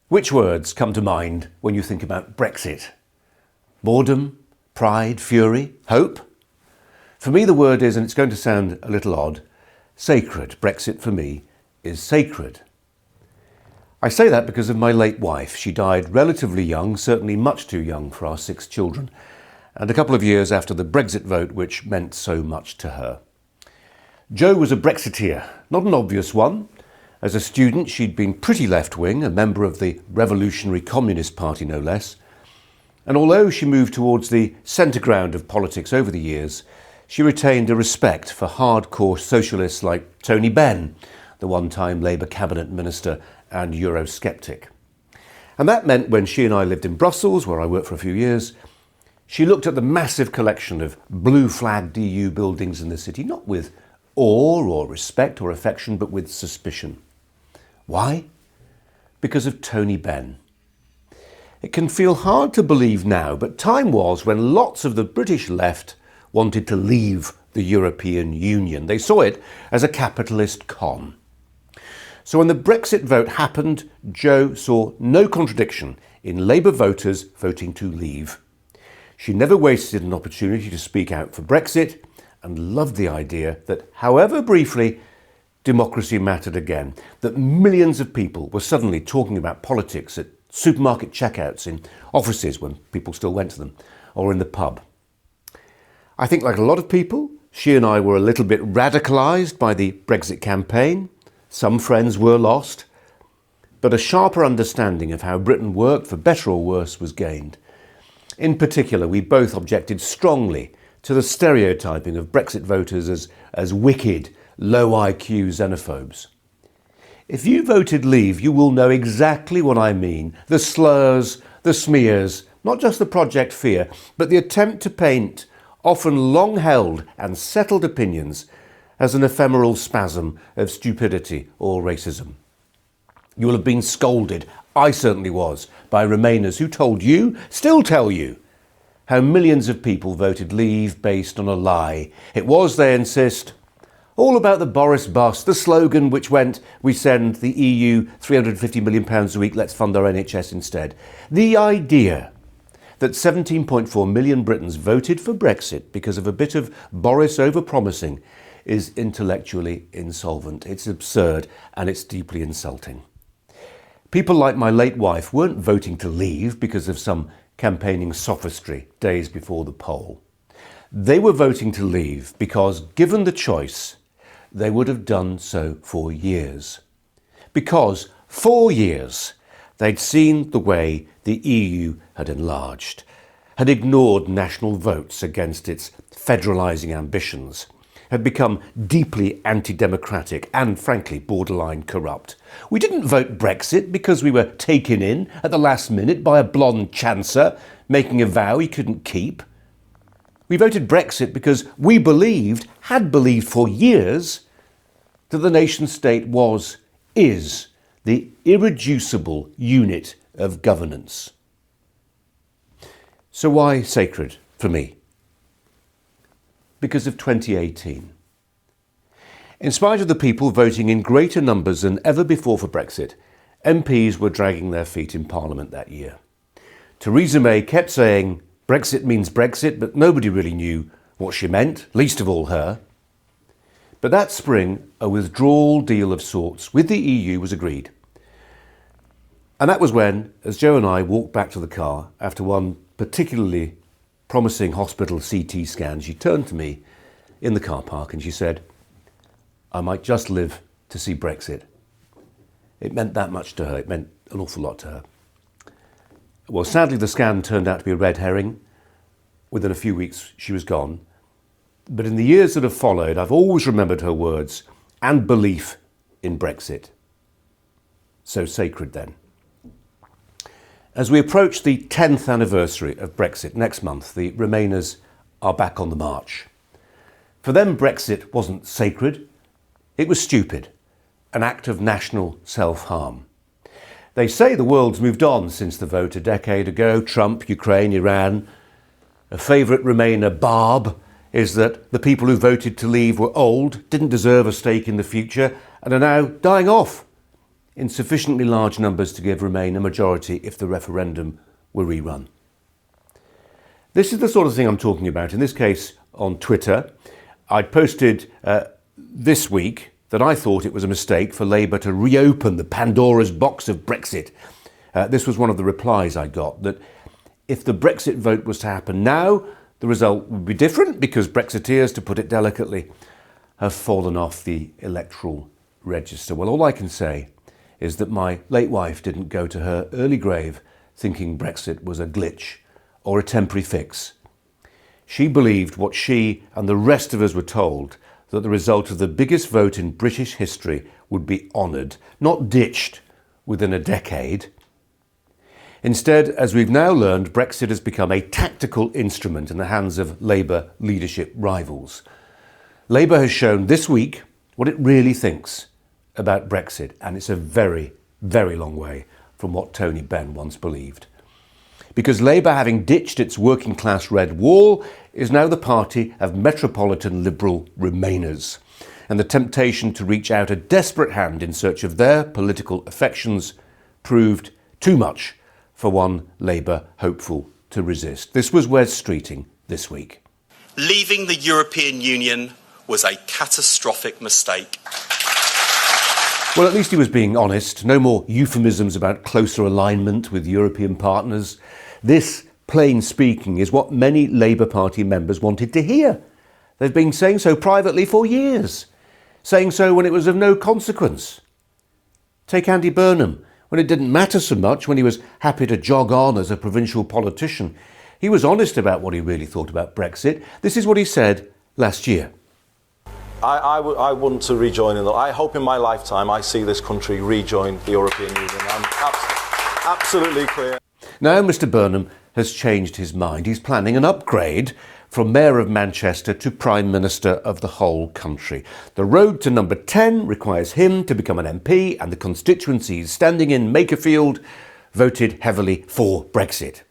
Which words come to mind when you think about Brexit? Boredom, pride, fury, hope? For me the word is, and it's going to sound a little odd, sacred. Brexit for me is sacred. I say that because of my late wife. She died relatively young, certainly much too young for our 6 children, and a couple of years after the Brexit vote, which meant so much to her. Jo was a Brexiteer, not an obvious one. As a student, she'd been pretty left-wing, a member of the Revolutionary Communist Party no less. And although she moved towards the centre ground of politics over the years, she retained a respect for hardcore socialists like Tony Benn, the one-time Labour cabinet minister and Eurosceptic. And that meant when she and I lived in Brussels, where I worked for a few years, she looked at the massive collection of blue-flagged EU buildings in the city, not with awe or respect or affection, but with suspicion. Why? Because of Tony Benn. It can feel hard to believe now, but time was when lots of the British left wanted to leave the European Union. They saw it as a capitalist con. So when the Brexit vote happened, Jo saw no contradiction in Labour voters voting to leave. She never wasted an opportunity to speak out for Brexit and loved the idea that, however briefly, democracy mattered again, that millions of people were suddenly talking about politics at supermarket checkouts, in offices when people still went to them, or in the pub. I think, like a lot of people, she and I were a little bit radicalised by the Brexit campaign. Some friends were lost, but a sharper understanding of how Britain worked, for better or worse, was gained. In particular, we both objected strongly to the stereotyping of Brexit voters as wicked, low IQ xenophobes. If you voted leave, you will know exactly what I mean. The slurs, the smears, not just the project fear, but the attempt to paint often long-held and settled opinions as an ephemeral spasm of stupidity or racism. You will have been scolded, I certainly was, by Remainers who told you, still tell you, how millions of people voted leave based on a lie. It was, they insist, all about the Boris bus, the slogan which went, we send the EU £350 million a week, let's fund our NHS instead. The idea that 17.4 million Britons voted for Brexit because of a bit of Boris overpromising is intellectually insolvent. It's absurd and it's deeply insulting. People like my late wife weren't voting to leave because of some campaigning sophistry days before the poll. They were voting to leave because, given the choice, they would have done so for years. Because, for years, they'd seen the way the EU had enlarged, had ignored national votes against its federalising ambitions, had become deeply anti-democratic and, frankly, borderline corrupt. We didn't vote Brexit because we were taken in at the last minute by a blonde chancer making a vow he couldn't keep. We voted Brexit because we had believed for years, that the nation-state is the irreducible unit of governance. So why sacred for me? Because of 2018. In spite of the people voting in greater numbers than ever before for Brexit, MPs were dragging their feet in Parliament that year. Theresa May kept saying, Brexit means Brexit, but nobody really knew what she meant, least of all her. But that spring, a withdrawal deal of sorts with the EU was agreed. And that was when, as Jo and I walked back to the car after one particularly promising hospital CT scan, she turned to me in the car park and she said, I might just live to see Brexit. It meant that much to her. It meant an awful lot to her. Well, sadly, the scan turned out to be a red herring. Within a few weeks, she was gone. But in the years that have followed, I've always remembered her words and belief in Brexit. So sacred then. As we approach the 10th anniversary of Brexit next month, the Remainers are back on the march. For them, Brexit wasn't sacred. It was stupid, an act of national self-harm. They say the world's moved on since the vote a decade ago. Trump, Ukraine, Iran. A favourite Remainer barb is that the people who voted to leave were old, didn't deserve a stake in the future, and are now dying off. in sufficiently large numbers to give Remain a majority if the referendum were rerun. This is the sort of thing I'm talking about, in this case on Twitter. I posted this week that I thought it was a mistake for Labour to reopen the Pandora's box of Brexit. This was one of the replies I got, that if the Brexit vote was to happen now, the result would be different because Brexiteers, to put it delicately, have fallen off the electoral register. Well, all I can say is that my late wife didn't go to her early grave thinking Brexit was a glitch or a temporary fix. She believed what she and the rest of us were told, that the result of the biggest vote in British history would be honoured, not ditched within a decade. Instead, as we've now learned, Brexit has become a tactical instrument in the hands of Labour leadership rivals. Labour has shown this week what it really thinks about Brexit, and it's a very, very long way from what Tony Benn once believed. Because Labour, having ditched its working class red wall, is now the party of metropolitan liberal Remainers, and the temptation to reach out a desperate hand in search of their political affections proved too much for one Labour hopeful to resist. This was Wes Streeting this week. Leaving the European Union was a catastrophic mistake. Well, at least he was being honest. No more euphemisms about closer alignment with European partners. This, plain speaking, is what many Labour Party members wanted to hear. They've been saying so privately for years, saying so when it was of no consequence. Take Andy Burnham. When it didn't matter so much, when he was happy to jog on as a provincial politician, he was honest about what he really thought about Brexit. This is what he said last year. I want to rejoin. I hope in my lifetime I see this country rejoin the European Union. I'm absolutely clear. Now Mr Burnham has changed his mind. He's planning an upgrade from Mayor of Manchester to Prime Minister of the whole country. The road to number 10 requires him to become an MP, and the constituencies standing in Makerfield voted heavily for Brexit.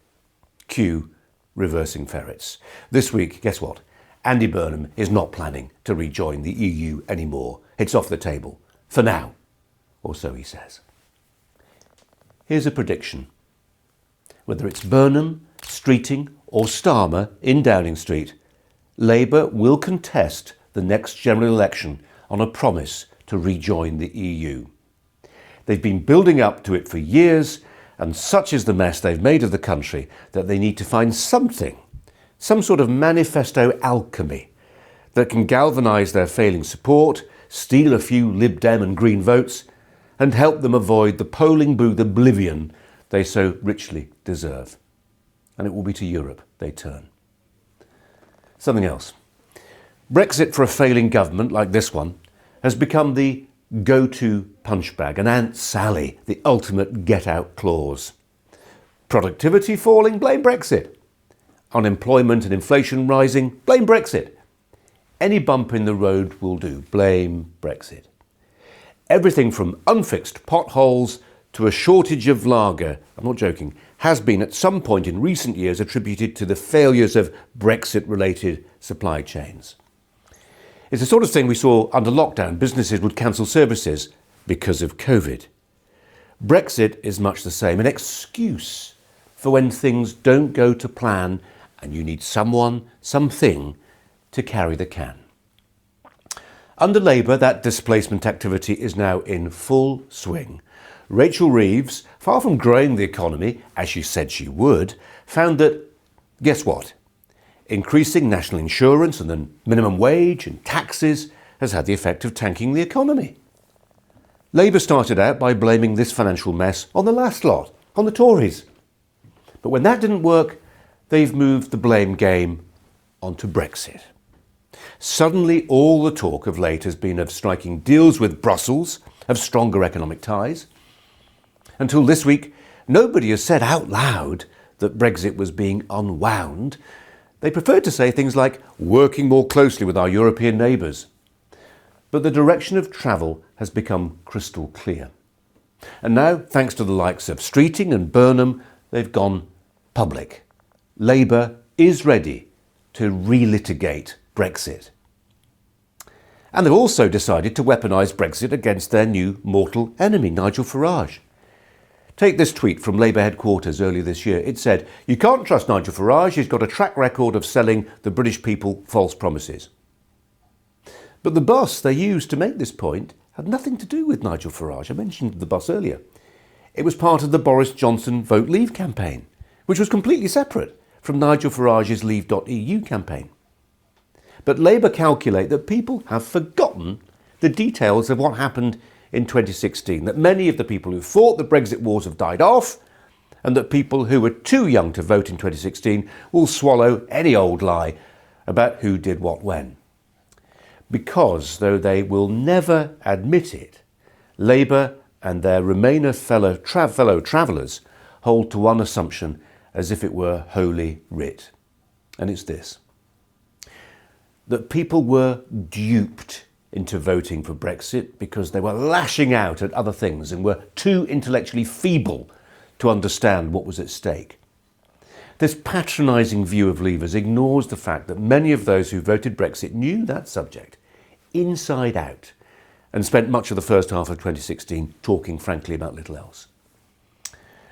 Cue reversing ferrets. This week, guess what? Andy Burnham is not planning to rejoin the EU anymore. It's off the table. For now. Or so he says. Here's a prediction. Whether it's Burnham, Streeting or Starmer in Downing Street, Labour will contest the next general election on a promise to rejoin the EU. They've been building up to it for years, and such is the mess they've made of the country that they need to find something, some sort of manifesto alchemy that can galvanise their failing support, steal a few Lib Dem and Green votes, and help them avoid the polling booth oblivion they so richly deserve. And it will be to Europe they turn. Something else. Brexit for a failing government like this one has become the go-to punchbag, an Aunt Sally, the ultimate get-out clause. Productivity falling, blame Brexit. Unemployment and inflation rising, blame Brexit. Any bump in the road will do, blame Brexit. Everything from unfixed potholes to a shortage of lager, I'm not joking, has been at some point in recent years attributed to the failures of Brexit-related supply chains. It's the sort of thing we saw under lockdown. Businesses would cancel services because of COVID. Brexit is much the same, an excuse for when things don't go to plan and you need someone, something to carry the can. Under Labour, that displacement activity is now in full swing. Rachel Reeves, far from growing the economy, as she said she would, found that, guess what? Increasing national insurance and the minimum wage and taxes has had the effect of tanking the economy. Labour started out by blaming this financial mess on the last lot, on the Tories. But when that didn't work, they've moved the blame game onto Brexit. Suddenly, all the talk of late has been of striking deals with Brussels, of stronger economic ties. Until this week, nobody has said out loud that Brexit was being unwound. They preferred to say things like working more closely with our European neighbours. But the direction of travel has become crystal clear. And now, thanks to the likes of Streeting and Burnham, they've gone public. Labour is ready to relitigate Brexit. And they've also decided to weaponise Brexit against their new mortal enemy, Nigel Farage. Take this tweet from Labour headquarters earlier this year. It said, "You can't trust Nigel Farage. He's got a track record of selling the British people false promises." But the bus they used to make this point had nothing to do with Nigel Farage. I mentioned the bus earlier. It was part of the Boris Johnson Vote Leave campaign, which was completely separate from Nigel Farage's Leave.eu campaign. But Labour calculate that people have forgotten the details of what happened in 2016, that many of the people who fought the Brexit wars have died off, and that people who were too young to vote in 2016 will swallow any old lie about who did what when. Because, though they will never admit it, Labour and their Remainer fellow travellers hold to one assumption as if it were holy writ. And it's this: that people were duped into voting for Brexit because they were lashing out at other things and were too intellectually feeble to understand what was at stake. This patronising view of Leavers ignores the fact that many of those who voted Brexit knew that subject inside out and spent much of the first half of 2016 talking frankly about little else.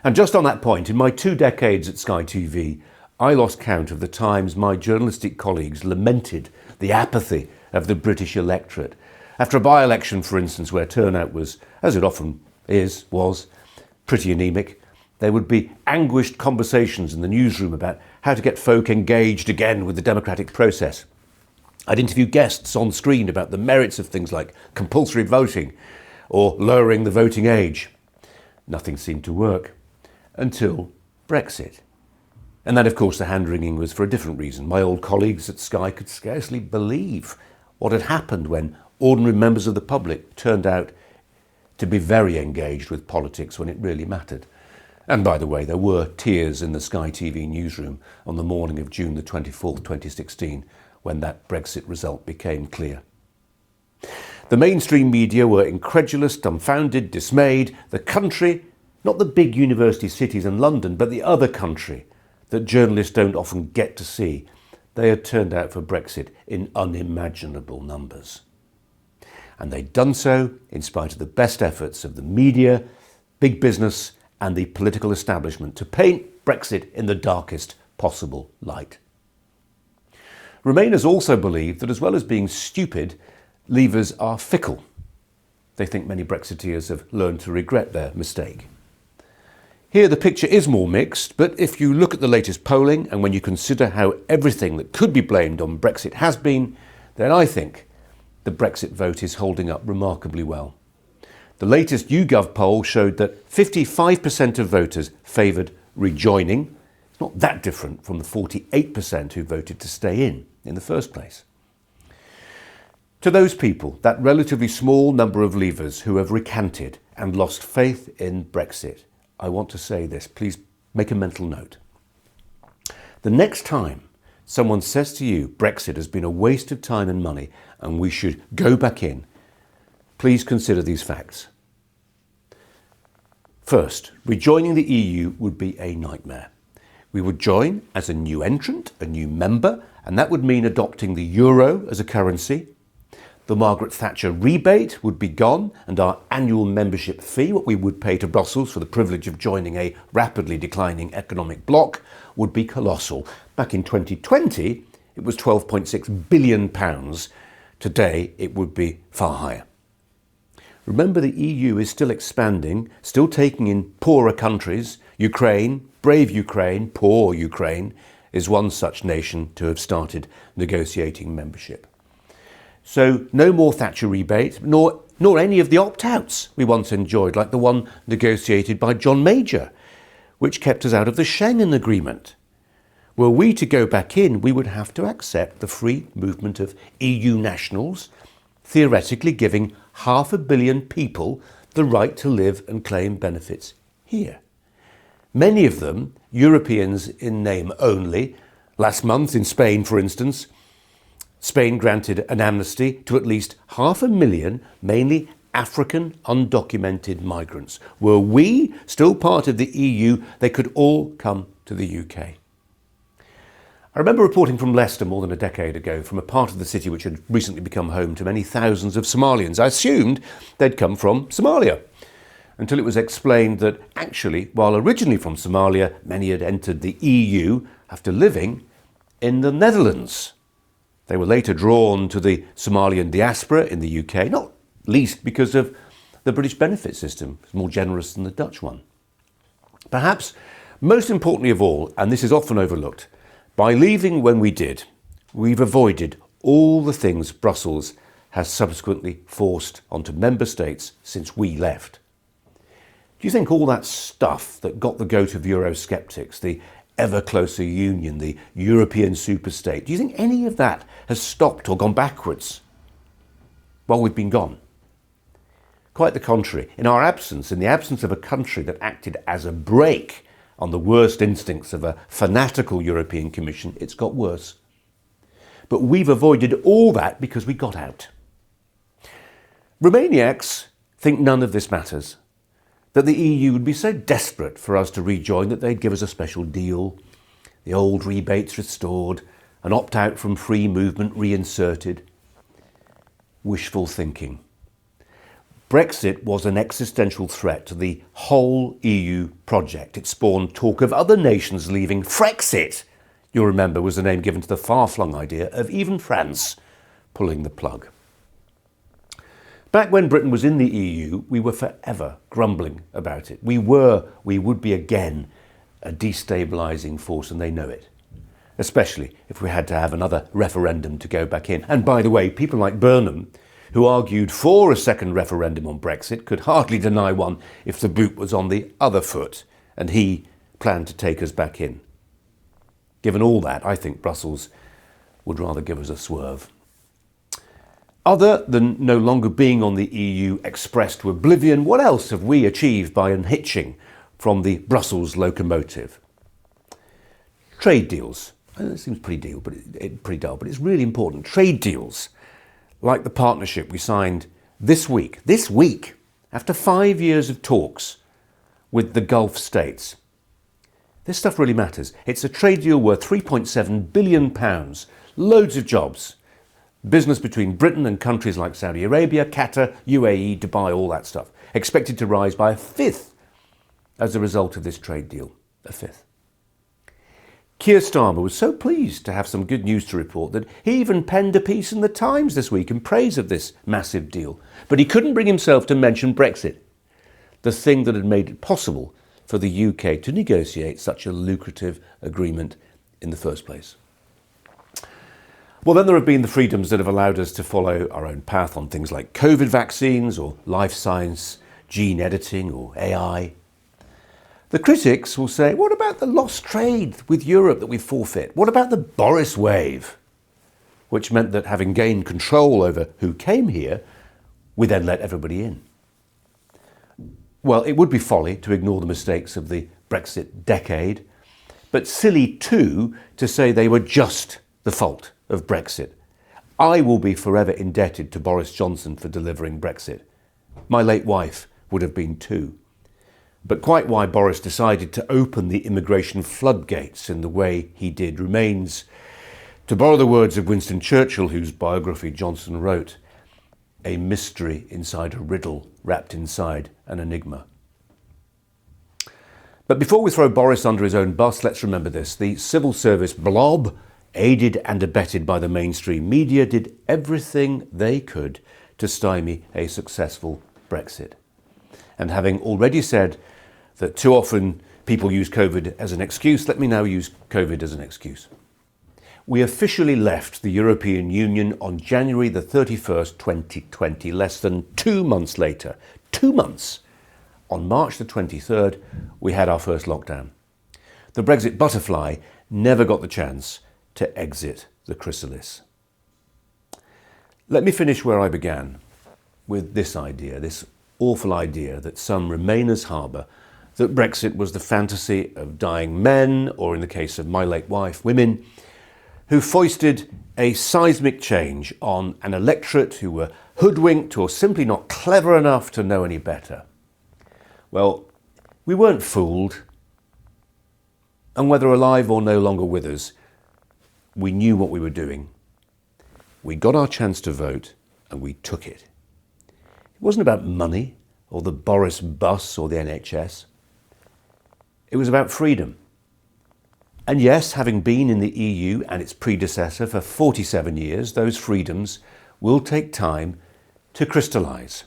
And just on that point, in my 2 decades at Sky TV, I lost count of the times my journalistic colleagues lamented the apathy of the British electorate. After a by-election, for instance, where turnout was, as it often was, pretty anemic, there would be anguished conversations in the newsroom about how to get folk engaged again with the democratic process. I'd interview guests on screen about the merits of things like compulsory voting or lowering the voting age. Nothing seemed to work until Brexit. And then, of course, the hand-wringing was for a different reason. My old colleagues at Sky could scarcely believe what had happened when ordinary members of the public turned out to be very engaged with politics when it really mattered. And by the way, there were tears in the Sky TV newsroom on the morning of June the 24th, 2016, when that Brexit result became clear. The mainstream media were incredulous, dumbfounded, dismayed. The country, not the big university cities in London, but the other country that journalists don't often get to see, they had turned out for Brexit in unimaginable numbers. And they'd done so in spite of the best efforts of the media, big business and the political establishment to paint Brexit in the darkest possible light. Remainers also believe that, as well as being stupid, Leavers are fickle. They think many Brexiteers have learned to regret their mistake. Here the picture is more mixed, but if you look at the latest polling and when you consider how everything that could be blamed on Brexit has been, then I think the Brexit vote is holding up remarkably well. The latest YouGov poll showed that 55% of voters favoured rejoining. It's not that different from the 48% who voted to stay in the first place. To those people, that relatively small number of Leavers who have recanted and lost faith in Brexit, I want to say this. Please make a mental note. The next time someone says to you Brexit has been a waste of time and money and we should go back in, please consider these facts. First, rejoining the EU would be a nightmare. We would join as a new entrant, a new member, and that would mean adopting the euro as a currency. The Margaret Thatcher rebate would be gone, and our annual membership fee, what we would pay to Brussels for the privilege of joining a rapidly declining economic bloc, would be colossal. Back in 2020, it was £12.6 billion. Today, it would be far higher. Remember, the EU is still expanding, still taking in poorer countries. Ukraine, brave Ukraine, poor Ukraine, is one such nation to have started negotiating membership. So no more Thatcher rebate, nor any of the opt-outs we once enjoyed, like the one negotiated by John Major, which kept us out of the Schengen Agreement. Were we to go back in, we would have to accept the free movement of EU nationals, theoretically giving 500 million people the right to live and claim benefits here. Many of them Europeans in name only. Last month in Spain, for instance, Spain granted an amnesty to at least 500,000, mainly African undocumented migrants. Were we still part of the EU, they could all come to the UK. I remember reporting from Leicester more than a decade ago from a part of the city which had recently become home to many thousands of Somalians. I assumed they'd come from Somalia, until it was explained that actually, while originally from Somalia, many had entered the EU after living in the Netherlands. They were later drawn to the Somalian diaspora in the UK, not least because of the British benefit system. It's more generous than the Dutch one. Perhaps most importantly of all, and this is often overlooked, by leaving when we did, we've avoided all the things Brussels has subsequently forced onto member states since we left. Do you think all that stuff that got the goat of Eurosceptics, the ever closer union, the European superstate, do you think any of that has stopped or gone backwards while we've been gone? Quite the contrary. In our absence, in the absence of a country that acted as a brake on the worst instincts of a fanatical European Commission, it's got worse. But we've avoided all that because we got out. Romaniacs think none of this matters, that the EU would be so desperate for us to rejoin that they'd give us a special deal, the old rebates restored, an opt-out from free movement reinserted. Wishful thinking. Brexit was an existential threat to the whole EU project. It spawned talk of other nations leaving. Frexit, you'll remember, was the name given to the far-flung idea of even France pulling the plug. Back when Britain was in the EU, we were forever grumbling about it. We would be again a destabilising force, and they know it. Especially if we had to have another referendum to go back in. And by the way, people like Burnham, who argued for a second referendum on Brexit, could hardly deny one if the boot was on the other foot, and he planned to take us back in. Given all that, I think Brussels would rather give us a swerve. Other than no longer being on the EU express to oblivion, what else have we achieved by unhitching from the Brussels locomotive? Trade deals. I know it seems pretty dull, but it's really important. Trade deals, like the partnership we signed this week, after 5 years of talks with the Gulf states. This stuff really matters. It's a trade deal worth £3.7 billion, loads of jobs, business between Britain and countries like Saudi Arabia, Qatar, UAE, Dubai, all that stuff, expected to rise by a fifth as a result of this trade deal, a fifth. Keir Starmer was so pleased to have some good news to report that he even penned a piece in the Times this week in praise of this massive deal. But he couldn't bring himself to mention Brexit, the thing that had made it possible for the UK to negotiate such a lucrative agreement in the first place. Well, then there have been the freedoms that have allowed us to follow our own path on things like COVID vaccines or life science, gene editing or AI. The critics will say, what about the lost trade with Europe that we forfeit? What about the Boris wave? Which meant that having gained control over who came here, we then let everybody in. Well, it would be folly to ignore the mistakes of the Brexit decade, but silly too to say they were just the fault of Brexit. I will be forever indebted to Boris Johnson for delivering Brexit. My late wife would have been too. But quite why Boris decided to open the immigration floodgates in the way he did remains, to borrow the words of Winston Churchill, whose biography Johnson wrote, a mystery inside a riddle wrapped inside an enigma. But before we throw Boris under his own bus, let's remember this. The civil service blob, aided and abetted by the mainstream media, did everything they could to stymie a successful Brexit. And having already said that too often people use COVID as an excuse, let me now use COVID as an excuse. We officially left the European Union on January the 31st, 2020, less than 2 months later. 2 months! On March the 23rd, we had our first lockdown. The Brexit butterfly never got the chance to exit the chrysalis. Let me finish where I began, with this idea, this awful idea that some Remainers harbour that Brexit was the fantasy of dying men, or in the case of my late wife, women, who foisted a seismic change on an electorate who were hoodwinked or simply not clever enough to know any better. Well, we weren't fooled, and whether alive or no longer with us, we knew what we were doing. We got our chance to vote and we took it. It wasn't about money or the Boris bus or the NHS. It was about freedom. And yes, having been in the EU and its predecessor for 47 years, those freedoms will take time to crystallise.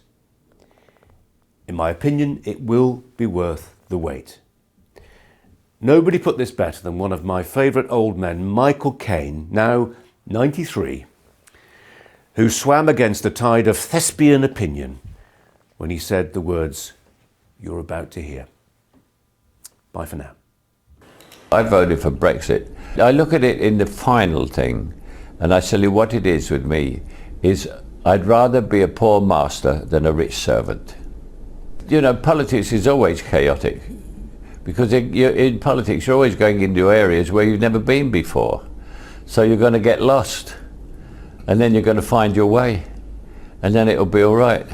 In my opinion, it will be worth the wait. Nobody put this better than one of my favourite old men, Michael Caine, now 93, who swam against the tide of thespian opinion when he said the words you're about to hear. Bye for now. I voted for Brexit. I look at it in the final thing, and I tell you what it is with me, is I'd rather be a poor master than a rich servant. You know, politics is always chaotic, because in politics you're always going into areas where you've never been before. So you're going to get lost, and then you're going to find your way, and then it'll be all right.